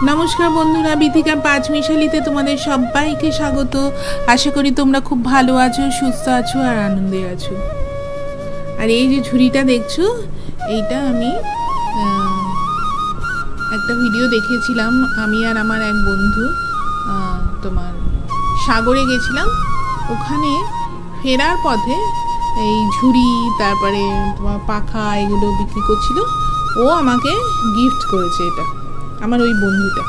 নমস্কার বন্ধুরা, বিথিকা পাঁচমিশালিতে তোমাদের সবাইকে স্বাগত। আশা করি তোমরা খুব ভালো আছো, সুস্থ আছো আর আনন্দে আছো। আর এই যে ঝুড়িটা দেখছো, এইটা আমি একটা ভিডিও দেখেছিলাম। আমি আর আমার এক বন্ধু তোমার সাগরে গেছিলাম। ওখানে ফেরার পথে এই ঝুড়ি, তারপরে তোমার পাখা, এগুলো বিক্রি করছিল। ও আমাকে গিফট করেছে এটা, আমার ওই বন্ধুটা।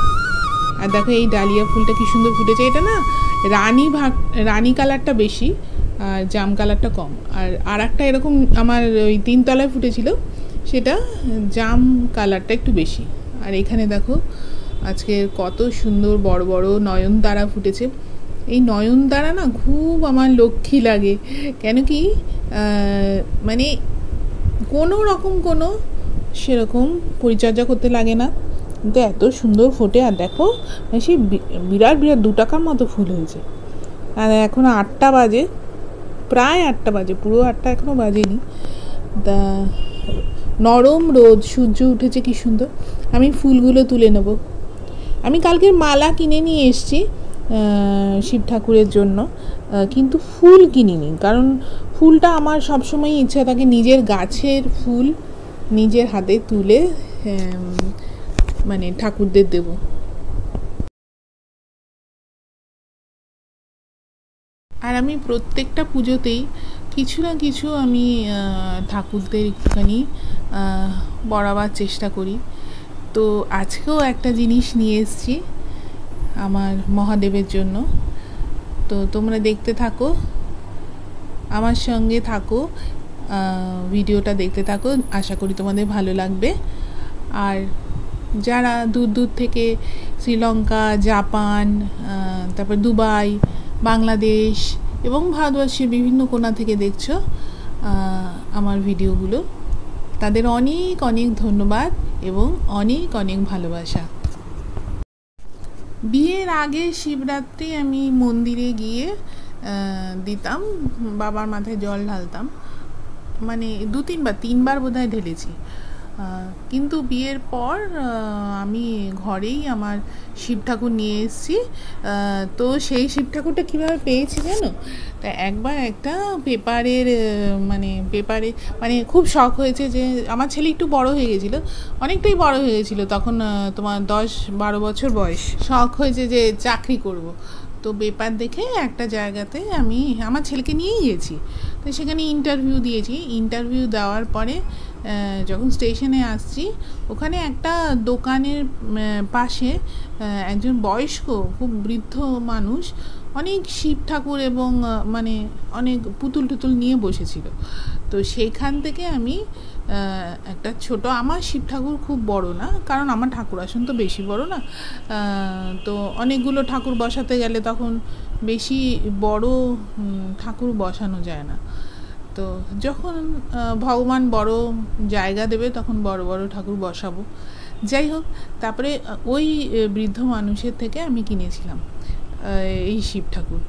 আর দেখো এই ডালিয়া ফুলটা কি সুন্দর ফুটেছে। এটা না রানী কালারটা বেশি আর জাম কালারটা কম। আর একটা এরকম আমার ওই 3 তলায় ফুটেছিল, সেটা জাম কালারটা একটু বেশি। আর এখানে দেখো আজকে কত সুন্দর বড় বড় নয়নতারা ফুটেছে। এই নয়নতারা না খুব আমার লক্ষ্মী লাগে। কেন কি মানে কোনো রকম সেরকম পরিচর্যা করতে লাগে না, কিন্তু এত সুন্দর ফোটে। আর দেখো সেই বিরাট 2 টাকার মতো ফুল হয়েছে। আর এখন 8টা বাজে, প্রায় 8টা বাজে, পুরো 8টা এখনও বাজেনি। তা নরম রোদ, সূর্য উঠেছে কি সুন্দর। আমি ফুলগুলো তুলে নেব। আমি কালকের মালা কিনে নিয়ে এসেছি শিব ঠাকুরের জন্য, কিন্তু ফুল কিনিনি। কারণ ফুলটা আমার সবসময় ইচ্ছা থাকে নিজের গাছের ফুল নিজের হাতে তুলে মানে ঠাকুরদের দেব। আর আমি প্রত্যেকটা পুজোতেই কিছু না কিছু আমি ঠাকুরদের একটুখানি বড়াবার চেষ্টা করি। তো আজকেও একটা জিনিস নিয়ে এসেছি আমার মহাদেবের জন্য। তো তোমরা দেখতে থাকো, আমার সঙ্গে থাকো, ভিডিওটা দেখতে থাকো। আশা করি তোমাদের ভালো লাগবে। আর যারা দূর দূর থেকে শ্রীলঙ্কা, জাপান, তারপর দুবাই, বাংলাদেশ এবং ভারতবর্ষের বিভিন্ন কোণা থেকে দেখছো আমার ভিডিওগুলো, তাদের অনেক অনেক ধন্যবাদ এবং অনেক অনেক ভালোবাসা। বিয়ের আগে শিবরাত্রি আমি মন্দিরে গিয়ে দিতাম, বাবার মাথায় জল ঢালতাম। মানে 3বার বোধহয় ঢেলেছি। কিন্তু বিয়ের পর আমি ঘরেই আমার শিব ঠাকুর নিয়ে এসেছি। তো সেই শিব ঠাকুরটা কীভাবে পেয়েছি জানো? তা একবার একটা পেপারে মানে খুব শখ হয়েছে যে আমার ছেলে একটু বড় হয়ে গেছিলো, অনেকটাই বড় হয়ে গেছিলো তখন, তোমার 10-12 বছর বয়স। শখ হয়েছে যে চাকরি করব। তো পেপার দেখে একটা জায়গাতে আমি আমার ছেলেকে নিয়েই গেছি। তো সেখানে ইন্টারভিউ দিয়েছি। ইন্টারভিউ দেওয়ার পরে যখন স্টেশনে আসছি, ওখানে একটা দোকানের পাশে একজন বয়স্ক খুব বৃদ্ধ মানুষ অনেক শিব ঠাকুর এবং মানে অনেক পুতুল টুতুল নিয়ে বসেছিল। তো সেইখান থেকে আমি একটা ছোট, আমার শিব ঠাকুর খুব বড় না, কারণ আমার ঠাকুর আসন তো বেশি বড় না। তো অনেকগুলো ঠাকুর বসাতে গেলে তখন বেশি বড় ঠাকুর বসানো যায় না। তো যখন ভগবান বড় জায়গা দেবে তখন বড় বড় ঠাকুর বসাবো। যাই হোক, তারপরে ওই বৃদ্ধ মানুষের থেকে আমি কিনেছিলাম এই শিব ঠাকুর।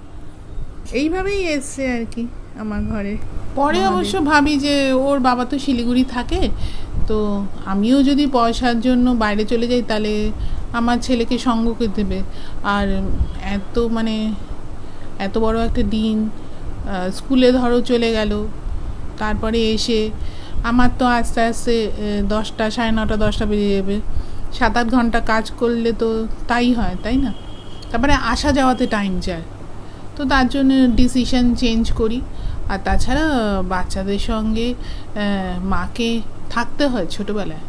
এইভাবেই এসছে আর কি আমার ঘরে। পরে অবশ্য ভাবি যে ওর বাবা তো শিলিগুড়ি থাকে, তো আমিও যদি পয়সার জন্য বাইরে চলে যাই তাহলে আমার ছেলেকে সঙ্গ করে দেবে। আর এত বড় একটা দিন, স্কুলে ধরো চলে গেল, তারপরে এসে আমার তো আস্তে আস্তে 10টা, 9:30, 10টা বেজে যাবে। 7-8 ঘন্টা কাজ করলে তো তাই হয়, তাই না? তারপরে আসা যাওয়াতে টাইম যায়। তো তার জন্য ডিসিশন চেঞ্জ করি। আর তাছাড়া বাচ্চাদের সঙ্গে মাকে থাকতে হয় ছোটোবেলায়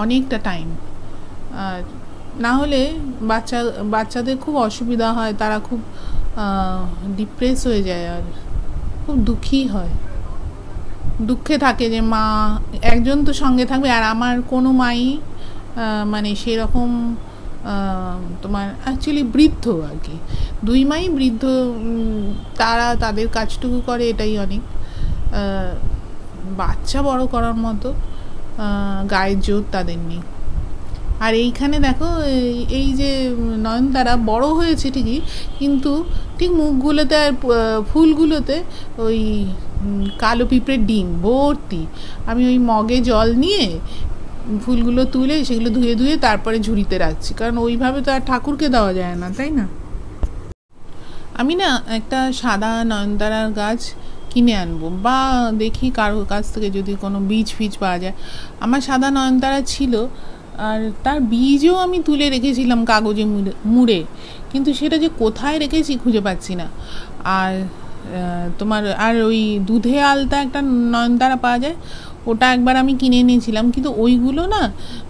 অনেকটা টাইম। আর না হলে বাচ্চাদের খুব অসুবিধা হয়, তারা খুব ডিপ্রেস হয়ে যায় আর খুব দুঃখী হয়, দুঃখে থাকে যে মা একজন তো সঙ্গে থাকবে। আর আমার কোনো মাই মানে সেরকম তোমার অ্যাকচুয়ালি বৃদ্ধ আর কি, 2 মাই বৃদ্ধ, তারা তাদের কাজটুকু করে, এটাই অনেক। বাচ্চা বড় করার মতো গায়ের জোর তাদের নেই। আর এইখানে দেখো এই যে নয়নতারা বড় হয়েছে ঠিকই, কিন্তু ঠিক মুখগুলোতে আর ফুলগুলোতে ওই কালো পিঁপড়ের ডিম ভর্তি। আমি ওই মগে জল নিয়ে ফুলগুলো তুলে সেগুলো ধুয়ে ধুয়ে তারপরে ঝুড়িতে রাখছি, কারণ ওইভাবে তো আর ঠাকুরকে দেওয়া যায় না, তাই না? আমি না একটা সাদা নয়নতারার গাছ কিনে আনবো, বা দেখি কারোর কাছ থেকে যদি কোনো বীজ ফিজ পাওয়া যায়। আমার সাদা নয়নতারা ছিল, আর তার বীজও আমি তুলে রেখেছিলাম কাগজে মুড়ে, কিন্তু সেটা যে কোথায় রেখেছি খুঁজে পাচ্ছি না। আর তোমার আর ওই দুধে আলতা একটা নয়নতারা পাওয়া যায়, ওটা একবার আমি কিনে এনেছিলাম, কিন্তু ওইগুলো না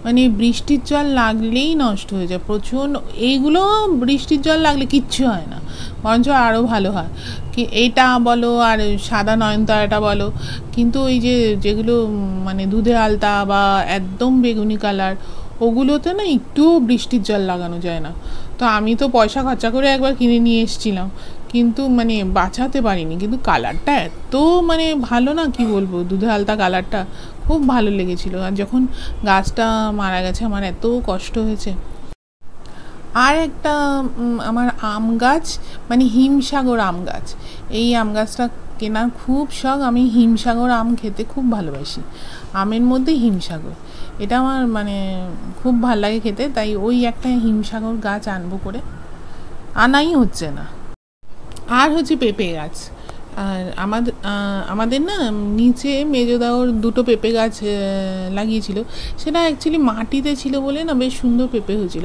মানে বৃষ্টির জল লাগলেই নষ্ট হয়ে যায় প্রচণ্ড। এইগুলো বৃষ্টির জল লাগলে কিচ্ছু হয় না, বরঞ্চ আরও ভালো হয়। কি এইটা বলো আর সাদা নয়নতারাটা বলো, কিন্তু ওই যে যেগুলো মানে দুধে আলতা বা একদম বেগুনি কালার, ওগুলোতে না একটুও বৃষ্টির জল লাগানো যায় না। তো আমি তো পয়সা খরচা করে একবার কিনে নিয়ে এসেছিলাম, কিন্তু মানে বাঁচাতে পারিনি। কিন্তু কালারটা এত মানে ভালো না, কি বলবো, দুধে আলতা কালারটা খুব ভালো লেগেছিলো। আর যখন গাছটা মারা গেছে আমার এত কষ্ট হয়েছে। আর একটা আমার আম গাছ, মানে হিমসাগর আম গাছ, এই আম গাছটা কেনার খুব শখ। আমি হিমসাগর আম খেতে খুব ভালোবাসি, আমের মধ্যে হিমসাগর, এটা আমার মানে খুব ভাল লাগে খেতে। তাই ওই একটা হিমসাগর গাছ আনবো করে, আনাই হচ্ছে না। আর হচ্ছে পেঁপে গাছ। আর আমাদের না নিচে মেজোদাওর দুটো পেঁপে গাছ লাগিয়েছিল, সেটা অ্যাকচুয়ালি মাটিতে ছিল বলে না বেশ সুন্দর পেঁপে হয়েছিল।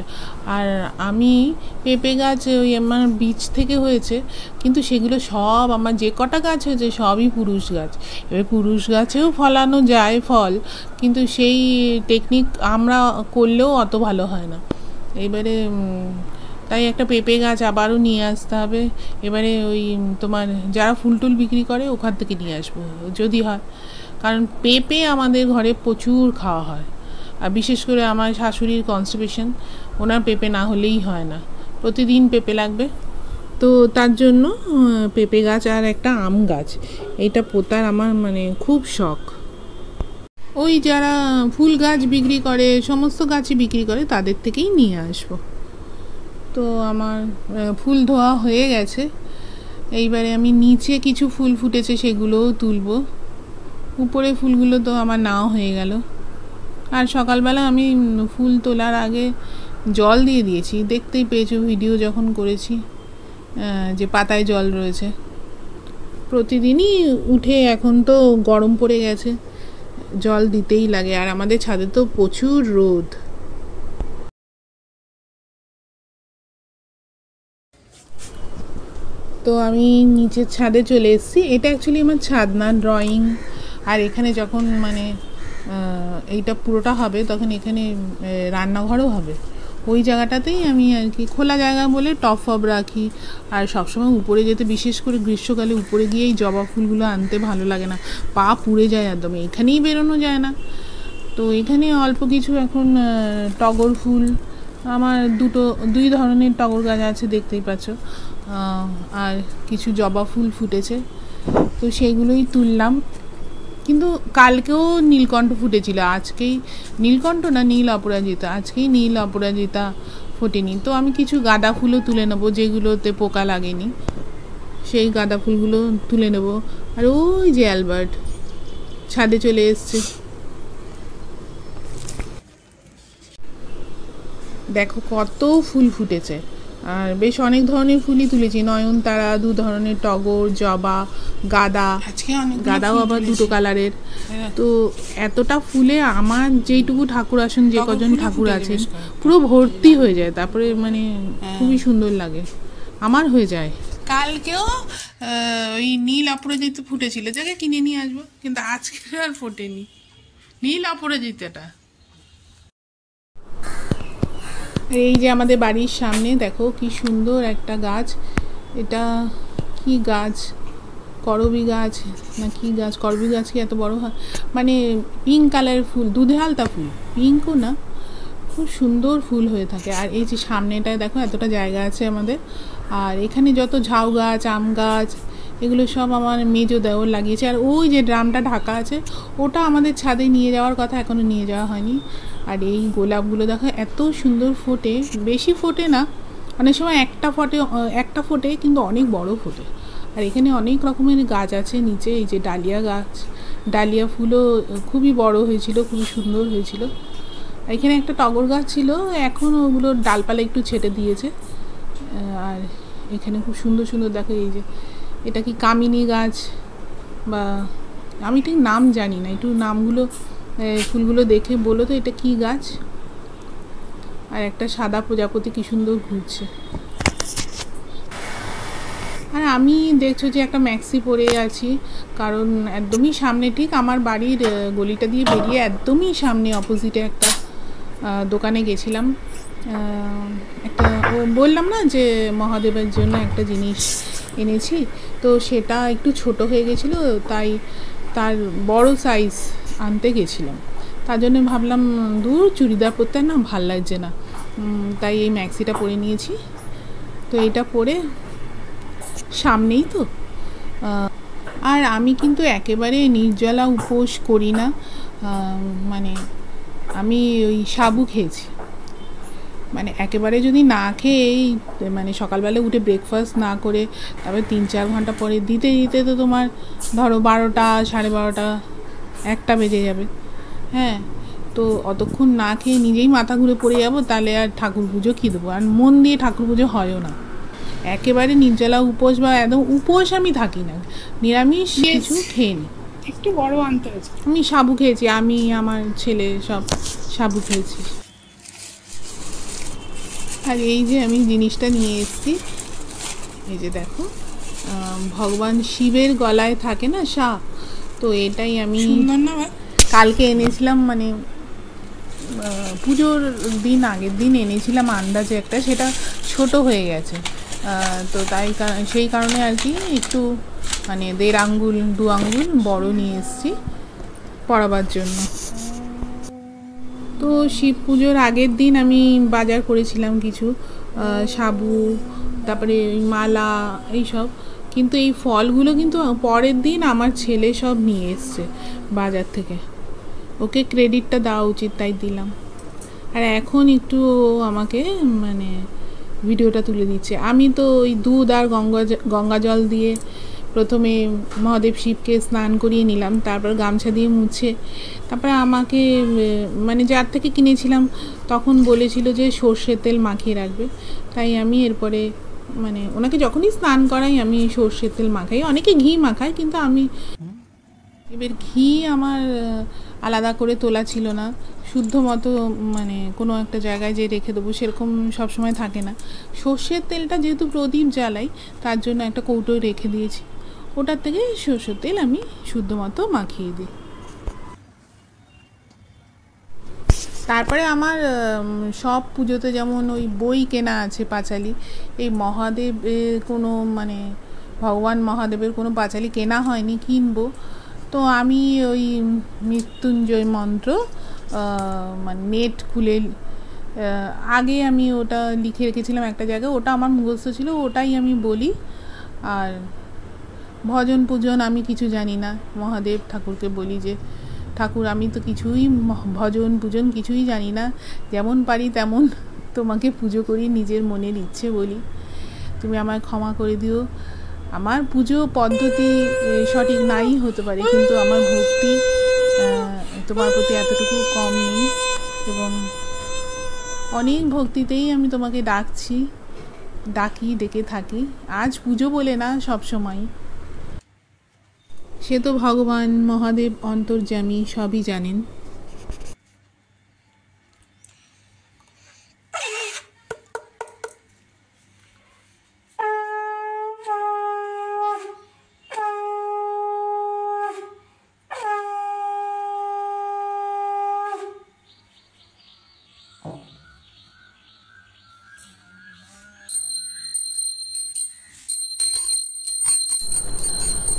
আর আমি পেঁপে গাছ ওই আমার বীজ থেকে হয়েছে, কিন্তু সেগুলো সব আমার যে কটা গাছ হয়েছে সবই পুরুষ গাছ। এবার পুরুষ গাছেও ফলানো যায় ফল, কিন্তু সেই টেকনিক আমরা করলেও অত ভালো হয় না। এবারে তাই একটা পেঁপে গাছ আবারও নিয়ে আসতে হবে। এবারে ওই তোমার যারা ফুল টুল বিক্রি করে ওখান থেকে নিয়ে আসবো যদি হয়, কারণ পেঁপে আমাদের ঘরে প্রচুর খাওয়া হয়। আর বিশেষ করে আমার শাশুড়ির কনস্টিপেশন, ওনার পেঁপে না হলেই হয় না, প্রতিদিন পেঁপে লাগবে। তো তার জন্য পেঁপে গাছ আর একটা আম গাছ, এইটা পোতার আমার মানে খুব শখ। ওই যারা ফুল গাছ বিক্রি করে, সমস্ত গাছই বিক্রি করে, তাদের থেকেই নিয়ে আসবো। তো আমার ফুল ধোয়া হয়ে গেছে, এইবারে আমি নিচে কিছু ফুল ফুটেছে সেগুলোও তুলবো। উপরে ফুলগুলো তো আমার নাও হয়ে গেল। আর সকালবেলা আমি ফুল তোলার আগে জল দিয়ে দিয়েছি, দেখতেই পেয়েছো ভিডিও যখন করেছি যে পাতায় জল রয়েছে। প্রতিদিনই উঠে, এখন তো গরম পড়ে গেছে, জল দিতেই লাগে। আর আমাদের ছাদে তো প্রচুর রোদ। তো আমি নিচের ছাদে চলে এসেছি। এটা অ্যাকচুয়ালি আমার ছাদ না, ড্রয়িং। আর এখানে যখন মানে এইটা পুরোটা হবে তখন এখানে রান্নাঘরও হবে। ওই জায়গাটাতেই আমি আর কি খোলা জায়গা বলে টব ফব রাখি। আর সবসময় উপরে যেতে, বিশেষ করে গ্রীষ্মকালে উপরে গিয়ে এই জবা ফুলগুলো আনতে ভালো লাগে না, পা পুড়ে যায় একদম, এখানেই বেরোনো যায় না। তো এখানে অল্প কিছু এখন টগর ফুল, আমার দুই ধরনের টগর গাছ আছে দেখতেই পাচ্ছ, আর কিছু জবা ফুল ফুটেছে, তো সেইগুলোই তুললাম। কিন্তু কালকেও নীলকণ্ঠ ফুটেছিল, আজকেই নীলকণ্ঠ না নীল অপরাজিতা, আজকেই নীল অপরাজিতা ফোটেনি। তো আমি কিছু গাঁদা ফুলও তুলে নেবো, যেগুলোতে পোকা লাগেনি, সেই গাঁদা ফুলগুলো তুলে নেব। আর ওই যে অ্যালবার্ট ছাদে চলে এসছে, দেখো কত ফুল ফুটেছে। আর বেশ অনেক ধরনের ফুলই তুলেছি, নয়নতারা, দু ধরনের টগর, জবা, গাঁদা, গাঁদাও আবার দুটো কালারের। তো এতটা ফুলে আমার যেইটুকু ঠাকুর আসন, যে কজন ঠাকুর আছেন, পুরো ভর্তি হয়ে যায়। তারপরে মানে খুবই সুন্দর লাগে, আমার হয়ে যায়। কালকেও ওই নীল অপরাজিতা ফুটেছিল, যাকে কিনে নিয়ে আসবো, কিন্তু আজকে আর ফোটেনি নীল অপরাজিতাটা। এই যে আমাদের বাড়ির সামনে দেখো কি সুন্দর একটা গাছ, এটা কি গাছ, করবি গাছ না কি গাছ, করবি গাছ কি এত বড় হয়, মানে পিঙ্ক কালারের ফুল, দুধে আলতা ফুল, পিঙ্কও না, খুব সুন্দর ফুল হয়ে থাকে। আর এই যে সামনেটায় দেখো এতটা জায়গা আছে আমাদের, আর এখানে যত ঝাউ গাছ, আম গাছ, এগুলো সব আমার মেজো দেওর লাগিয়েছে। আর ওই যে ড্রামটা ঢাকা আছে, ওটা আমাদের ছাদে নিয়ে যাওয়ার কথা, এখনও নিয়ে যাওয়া হয়নি। আর এই গোলাপগুলো দেখো এত সুন্দর ফোটে, বেশি ফোটে না, অনেক সময় একটা ফোটে কিন্তু অনেক বড় ফোটে। আর এখানে অনেক রকমের গাছ আছে নিচে, এই যে ডালিয়া গাছ, ডালিয়া ফুলও খুবই বড় হয়েছিল, খুবই সুন্দর হয়েছিল। এখানে একটা টগর গাছ ছিল, এখন ওগুলোর ডালপালা একটু ছেটে দিয়েছে। আর এখানে খুব সুন্দর সুন্দর দেখো, এই যে এটা কি কামিনী গাছ বা আমি ঠিক নাম জানি না, একটু নামগুলো ফুলগুলো দেখে বলো তো এটা কি গাছ। আর একটা সাদা প্রজাপতি কি সুন্দর ঘুরছে। আর আমি দেখছো যে একটা ম্যাক্সি পরে আছি, কারণ একদমই সামনে, ঠিক আমার বাড়ির গলিটা দিয়ে বেরিয়ে একদমই সামনে অপোজিটে একটা দোকানে গেছিলাম। একটা বললাম না যে মহাদেবের জন্য একটা জিনিস এনেছি, তো সেটা একটু ছোট হয়ে গেছিলো, তাই তার বড় সাইজ আনতে গেছিলাম। তার জন্য ভাবলাম দূর চুড়িদার পরতে না ভাল লাগছে না, তাই এই ম্যাক্সিটা পরে নিয়েছি। তো এটা পরে সামনেই তো। আর আমি কিন্তু একেবারে নির্জলা উপোস করি না, মানে আমি ওই সাবু খেয়েছি, মানে একেবারে যদি না খেয়েই মানে সকালবেলা উঠে ব্রেকফাস্ট না করে তারপরে 3-4 ঘন্টা পরে দিতে দিতে তো তোমার ধরো 12টা 12:30 1টা বেজে যাবে। হ্যাঁ, তো অতক্ষণ না খেয়ে নিজেই মাথা ঘুরে পড়ে যাবো, তাহলে আর ঠাকুর পুজো কী দেবো, আর মন দিয়ে ঠাকুর পুজো হয়ও না। একেবারে নির্জলা উপোস বা একদম উপোস আমি থাকি না, নিরামিষ কিছু খেয়ে নিই। একটু বড় আনতে হয়েছে। আমি সাবু খেয়েছি, আমি আমার ছেলে সব সাবু খেয়েছি। আর এই যে আমি জিনিসটা নিয়ে এসেছি, এই যে দেখো ভগবান শিবের গলায় থাকে না সাপ, তো এটাই আমি কালকে এনেছিলাম, মানে পুজোর দিন আগের দিন এনেছিলাম আন্দাজে একটা, সেটা ছোট হয়ে গেছে, তো তাই সেই কারণে আর কি একটু মানে 1.5 আঙ্গুল 2 আঙ্গুল বড় নিয়ে এসেছি পরাবার জন্য। তো শিব পুজোর আগের দিন আমি বাজার করেছিলাম কিছু সাবু, তারপরে মালা এইসব, কিন্তু এই ফলগুলো কিন্তু পরের দিন আমার ছেলে সব নিয়ে এসছে বাজার থেকে, ওকে ক্রেডিটটা দেওয়া উচিত, তাই দিলাম। আর এখন একটু আমাকে মানে ভিডিওটা তুলে দিচ্ছে। আমি তো ওই দুধ আর গঙ্গা জল দিয়ে প্রথমে মহাদেব শিবকে স্নান করিয়ে নিলাম, তারপর গামছা দিয়ে মুছে, তারপরে আমাকে মানে যার থেকে কিনেছিলাম তখন বলেছিল যে সর্ষের তেল মাখিয়ে রাখবে, তাই আমি এরপরে মানে ওনাকে যখনই স্নান করাই আমি সর্ষের তেল মাখাই, অনেকে ঘি মাখায়, কিন্তু আমি এবার ঘি আমার আলাদা করে তোলা ছিল না, শুদ্ধ মতো মানে কোনো একটা জায়গায় যে রেখে দেবো সেরকম সবসময় থাকে না। সর্ষের তেলটা যেহেতু প্রদীপ জ্বালাই, তার জন্য একটা কৌটোয় রেখে দিয়েছি, ওটার থেকে সর্ষের তেল আমি শুদ্ধ মতো মাখিয়ে দিই। তারপরে আমার সব পুজোতে যেমন ওই বই কেনা আছে পাঁচালি, এই মহাদেব কোনো মানে ভগবান মহাদেবের কোনো পাঁচালি কেনা হয়নি, কিনবো। তো আমি ওই মৃত্যুঞ্জয় মন্ত্র মানে নেট খুলে আগে আমি ওটা লিখে রেখেছিলাম একটা জায়গায়, ওটা আমার মুখস্থ ছিল, ওটাই আমি বলি। আর ভজন পূজন আমি কিছু জানি না, মহাদেব ঠাকুরকে বলি যে ঠাকুর আমি তো কিছুই ভজন পূজন কিছুই জানি না, যেমন পারি তেমন তোমাকে পুজো করি, নিজের মনের ইচ্ছে বলি, তুমি আমায় ক্ষমা করে দিও। আমার পুজো পদ্ধতি সঠিক নাই হতে পারে, কিন্তু আমার ভক্তি তোমার প্রতি এতটুকু কম নেই, এবং অনেক ভক্তিতেই আমি তোমাকে ডেকে থাকি। আজ পুজো বলে না, সব সময়। সে তো ভগবান মহাদেব অন্তর্যামী, সবই জানেন।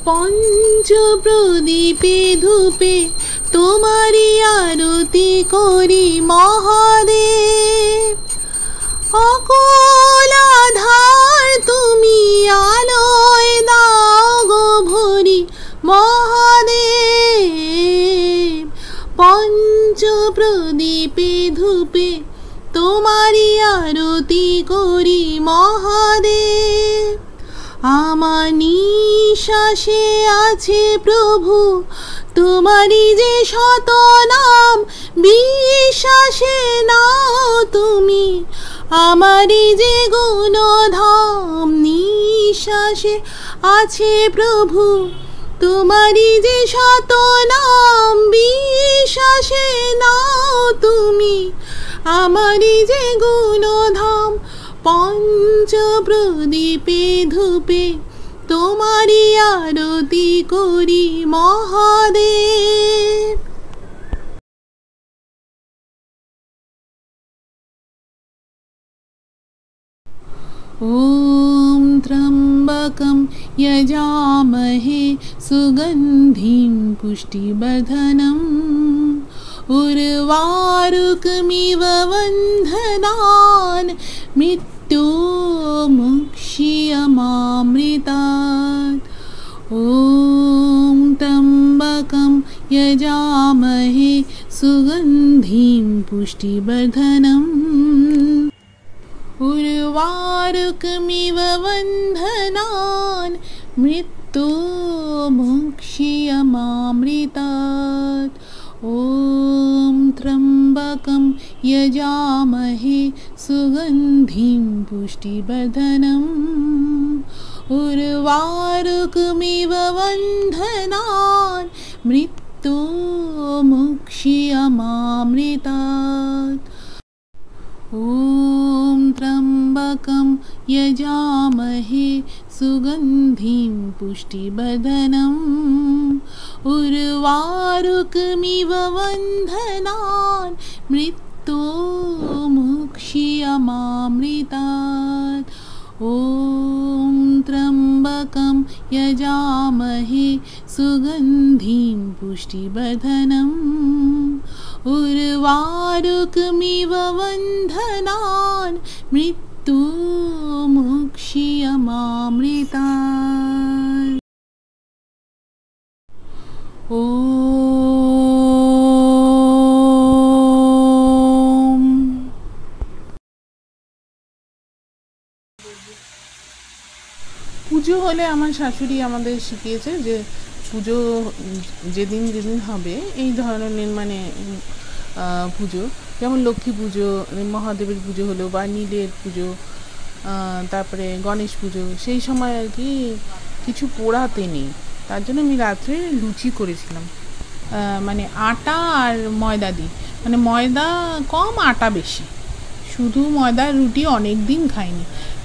পঞ্চপ্রদীপে ধূপে তোমারি আরতি করি মহাদেব, অকুল আধার তুমি আলোয় দাও গো ভরি মহাদেব। পঞ্চপ্রদীপে ধূপে তোমারি আরতি করি মহাদেব। আমার নিঃশ্বাসে আছে প্রভু তোমারই যে শত নাম বিশ্বাসে নাও তুমি, আমারই যে গুণধাম নিঃশ্বাসে আছে প্রভু। তোমারই যে শত নাম বিশ্বাসে নাও তুমি, আমারই যে গুণধাম। পঞ্চ প্রদীপে ধূপে তোমারই আরতি করি মহাদেব। ॐ त्र्यम्बकं यजामहे सुगन्धिं पुष्टिवर्धनम् उर्वारुकमिव बन्धनान् मृत्युर्मुक्षीयमामृतात्। ॐ त्र्यम्बकं यजामहे सुगन्धिं पुष्टिवर्धनम् उर्वारुकमिव बन्धनान् मृत्युर्मुक्षीयमामृतात्। ॐ त्र्यम्बकं यजामहे सुगन्धिं पुष्टिवर्धनम् उर्वारुकमिव बन्धनान् मृत्युर्मुक्षीयमामृतात्। ॐ त्र्यम्बकं यजामहे सुगन्धिं पुष्टिवर्धनम् उर्वारुकमिव बन्धनान् मृत्युर्मुक्षीयमामृतात्। ॐ त्र्यम्बकं यजामहे सुगन्धिं पुष्टिवर्धनम् उर्वारुकमिव बन्धनान् मृत्युर्मुक्षीयमामृतात्। ॐ পুজো হলে আমার শাশুড়ি আমাদের শিখিয়েছে যে পুজো যেদিন যেদিন হবে এই ধরনের মানে পুজো, যেমন লক্ষ্মী পুজো, মহাদেবের পুজো হলো বা নীলের পুজো, তারপরে গণেশ পুজো, সেই সময় আর কি কিছু পোড়াতে নেই। তার জন্য আমি রাত্রে লুচি করেছিলাম, মানে আটা আর ময়দা দিই, মানে ময়দা কম আটা বেশি। শুধু ময়দার রুটি অনেক দিন খাইনি,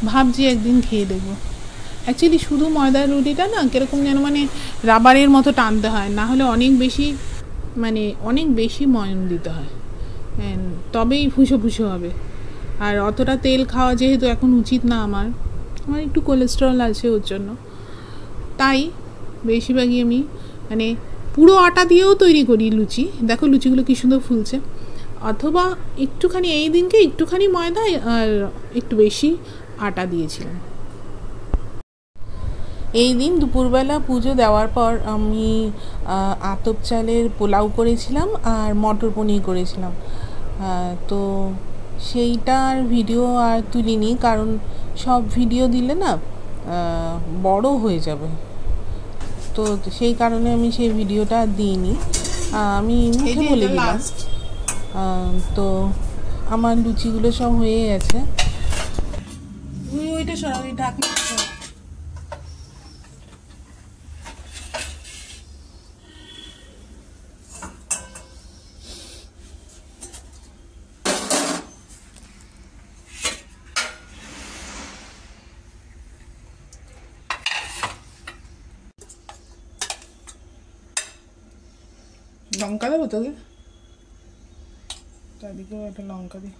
ভাবছি একদিন খেয়ে দেবো। অ্যাকচুয়ালি শুধু ময়দার রুটিটা না কীরকম যেন মানে রাবারের মতো টানতে হয়, না হলে অনেক বেশি ময়ন দিতে হয়, তবেই ফুসো ফুসো হবে। আর অতটা তেল খাওয়া যেহেতু এখন উচিত না, আমার একটু কোলেস্টেরল আছে ওর জন্য, তাই বেশিরভাগই আমি মানে পুরো আটা দিয়েও তৈরি করি লুচি। দেখো লুচিগুলো কী সুন্দর ফুলছে। অথবা একটুখানি এই দিনকে একটুখানি ময়দা আর একটু বেশি আটা দিয়েছিলাম। এই দিন দুপুরবেলা পুজো দেওয়ার পর আমি আতপ চালের পোলাও করেছিলাম আর মটর পনির করেছিলাম। তো সেইটার ভিডিও আর তুলিনি, কারণ সব ভিডিও দিলে না বড় হয়ে যাবে, তো সেই কারণে আমি সেই ভিডিওটা দিইনি। আমি মুখে বলে দিলাম। তো আমার লুচিগুলো সব হয়ে গেছে। ওইটা সরাবি, ঢাকনা লঙ্কা দেবো তোকে, চারদিকেও একটা লঙ্কা দিই।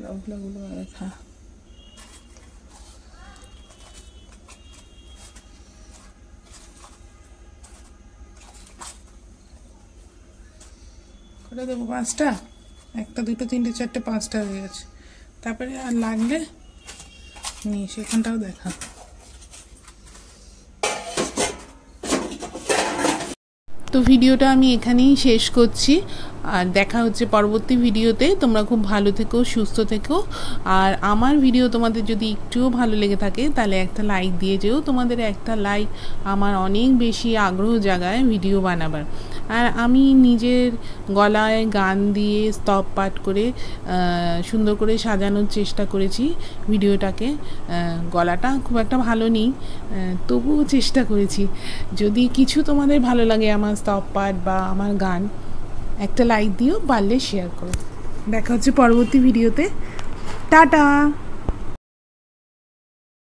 লঙ্কাগুলো খা। কটা দেবো? 5টা, 1টা 2টো 3টে 4টে 5টা হয়ে গেছে। তারপরে আর লাগলে নিয়ে সেখানটাও দেখা। তো ভিডিওটা আমি এখানেই শেষ করছি, আর দেখা হচ্ছে পরবর্তী ভিডিওতে। তোমরা খুব ভালো থেকো, সুস্থ থেকো। আর আমার ভিডিও তোমাদের যদি একটুও ভালো লেগে থাকে তাহলে একটা লাইক দিয়ে যেও। তোমাদের একটা লাইক আমার অনেক বেশি আগ্রহ জাগায় ভিডিও বানাবার। আর আমি নিজের গলায় গান দিয়ে স্তব পাঠ করে সুন্দর করে সাজানোর চেষ্টা করেছি ভিডিওটাকে। গলাটা খুব একটা ভালো নেই, তবুও চেষ্টা করেছি। যদি কিছু তোমাদের ভালো লাগে আমার স্তব পাঠ বা আমার গান, একটা লাইক দিও, পারলে শেয়ার করো। দেখা হচ্ছে পরবর্তী ভিডিওতে। টাটা।